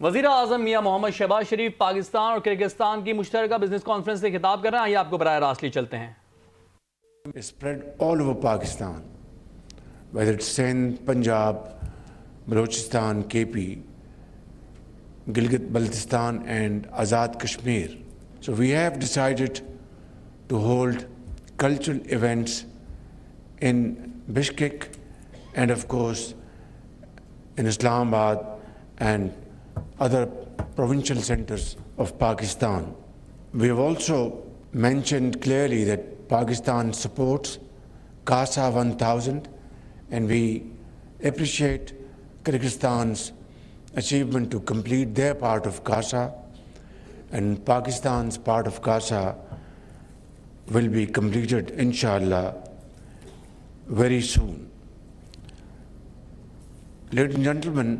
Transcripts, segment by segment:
वज़ीर आज़म मियां मोहम्मद शहबाज शरीफ पाकिस्तान और किर्गिस्तान की मुश्तरका बिजनेस कॉन्फ्रेंस से खिताब कर रहे हैं। आइए आपको बराह रास्त ले चलते हैं। Spread all over Pakistan, whether it's Sindh, Punjab, Balochistan, KP, Gilgit-Baltistan and Azad Kashmir. So we have decided to hold cultural events in Bishkek and of course in Islamabad and other provincial centers of Pakistan. We have also mentioned clearly that Pakistan supports CASA 1000 and we appreciate Kyrgyzstan's achievement to complete their part of CASA, and Pakistan's part of CASA will be completed inshallah very soon. Ladies and gentlemen,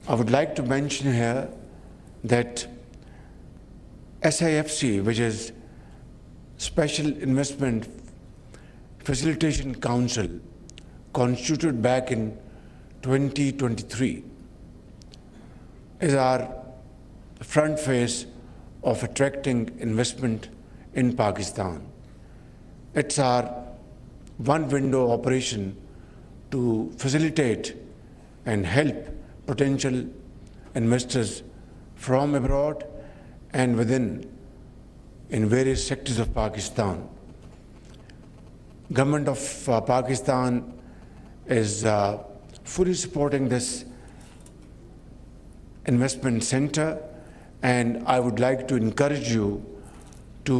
I would like to mention here that SIFC, which is Special Investment Facilitation Council, constituted back in 2023, is our front face of attracting investment in Pakistan. It's our one window operation to facilitate and help potential investors from abroad and within in various sectors of Pakistan. Government of Pakistan is fully supporting this investment center, and I would like to encourage you to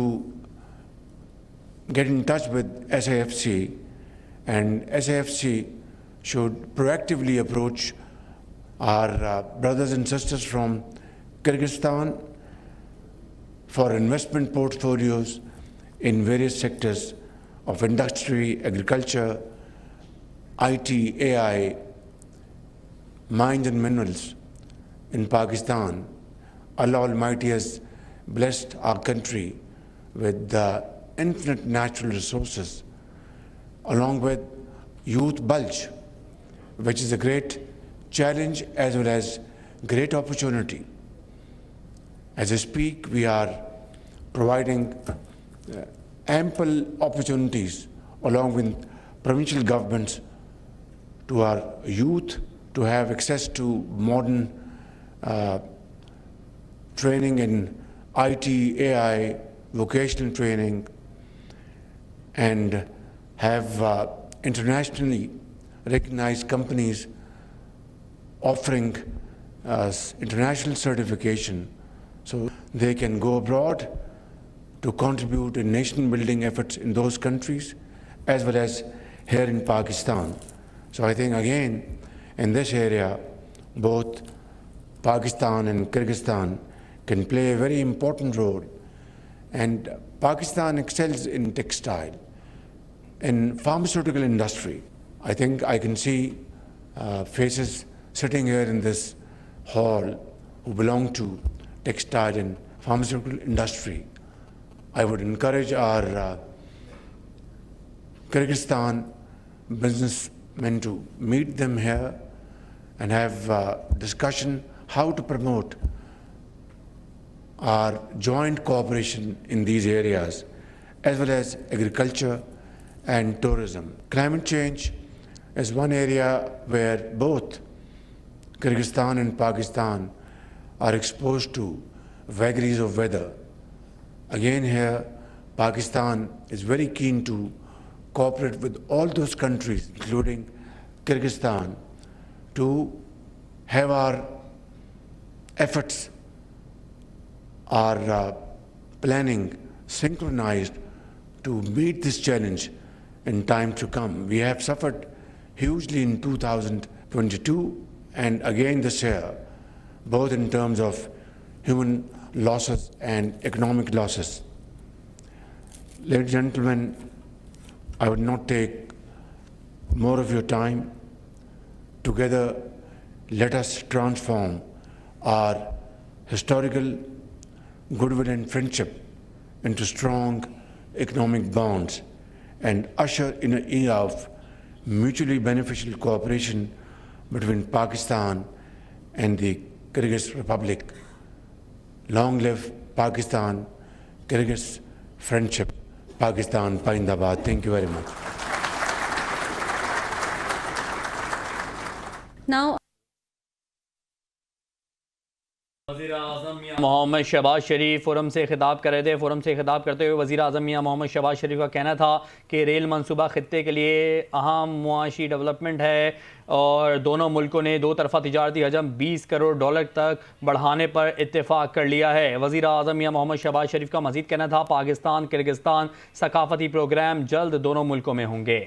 get in touch with SIFC, and SIFC should proactively approach our brothers and sisters from Kyrgyzstan for investment portfolios in various sectors of industry, agriculture, IT, AI, mines and minerals in Pakistan. Allah Almighty has blessed our country with infinite natural resources, along with youth bulge, which is a great challenge as well as great opportunity. As I speak, we are providing ample opportunities along with provincial governments to our youth to have access to modern training in IT, AI, vocational training, and have internationally recognized companies offering international certification so they can go abroad to contribute in nation building efforts in those countries as well as here in Pakistan. So I think again in this area both Pakistan and Kyrgyzstan can play a very important role, and Pakistan excels in textile, in pharmaceutical industry. I think I can see faces sitting here in this hall who belong to textile and pharmaceutical industry. I would encourage our Kyrgyzstan businessmen to meet them here and have discussion how to promote our joint cooperation in these areas, as well as agriculture and tourism. Climate change is one area where both Kyrgyzstan and Pakistan are exposed to vagaries of weather. Again here, Pakistan is very keen to cooperate with all those countries, including Kyrgyzstan, to have our efforts, our planning synchronized to meet this challenge in time to come. We have suffered hugely in 2022 and again this year, both in terms of human losses and economic losses. Ladies and gentlemen, I would not take more of your time. Together, let us transform our historical goodwill and friendship into strong economic bonds and usher in an era of mutually beneficial cooperation between Pakistan and the Kyrgyz Republic. Long live Pakistan, Kyrgyz friendship, Pakistan, Paindabad. Thank you very much. Now, वज़ीर-ए-आज़म मियां मोहम्मद शहबाज शरीफ forum से खिताब कर रहे थे। Forum से खिताब करते हुए वज़ीर-ए-आज़म मियां मोहम्मद शहबाज शरीफ का कहना था कि रेल मंसूबा खित्ते के लिए अहम मुआशी डेवलपमेंट है और दोनों मुल्कों ने दो तरफ़ा तिजारती हजम 20 करोड़ डॉलर तक बढ़ाने पर इत्तेफाक कर लिया है। वज़ीर-ए-आज़म मियां मोहम्मद शहबाज शरीफ का मज़ीद कहना था पाकिस्तान किर्गिस्तान सकाफ़ती प्रोग्राम जल्द दोनों मुल्कों में होंगे।